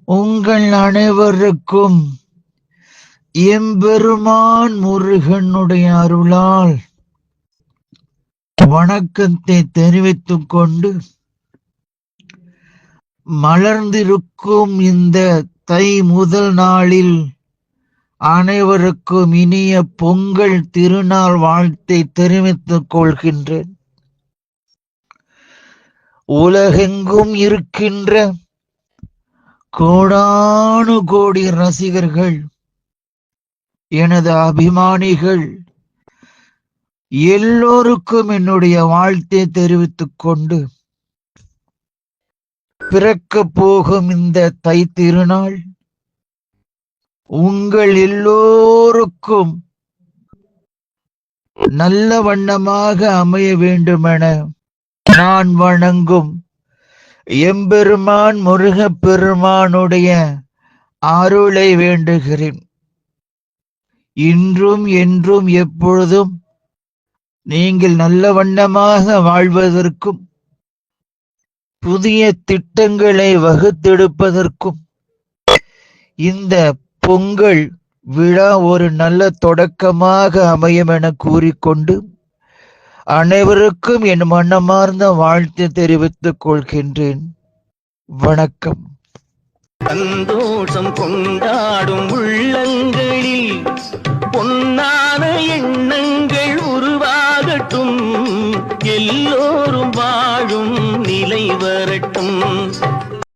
உங்கள் அனைவருக்கும் எம்பெருமான் முருகனுடைய அருளால் வணக்கத்தை தெரிவித்துக் கொண்டு, மலர்ந்திருக்கும் இந்த தை முதல் நாளில் அனைவருக்கும் இனிய பொங்கல் திருநாள் வாழ்த்தை தெரிவித்துக் கொள்கின்றேன். உலகெங்கும் இருக்கின்ற கோடானு கோடி ரசிகர்கள், எனது அபிமானிகள் எல்லோருக்கும் என்னுடைய வாழ்த்தை தெரிவித்துக் கொண்டு, பிறக்கப் போகும் இந்த தை திருநாள் உங்கள் எல்லோருக்கும் நல்ல வண்ணமாக அமைய வேண்டுமென நான் வணங்கும் எம்பெருமான் முருகப்பெருமானுடைய அருளை வேண்டுகிறேன். இன்றும் என்றும் எப்பொழுதும் நீங்கள் நல்ல வண்ணமாக வாழ்வதற்கும், புதிய திட்டங்களை வகுத்தெடுப்பதற்கும் இந்த பொங்கல் விழா ஒரு நல்ல தொடக்கமாக அமையும் என கூறிக்கொண்டு, அனைவருக்கும் என் மனமார்ந்த வாழ்த்து தெரிவித்துக் கொள்கின்றேன். வணக்கம். சந்தோஷம் கொண்டாடும்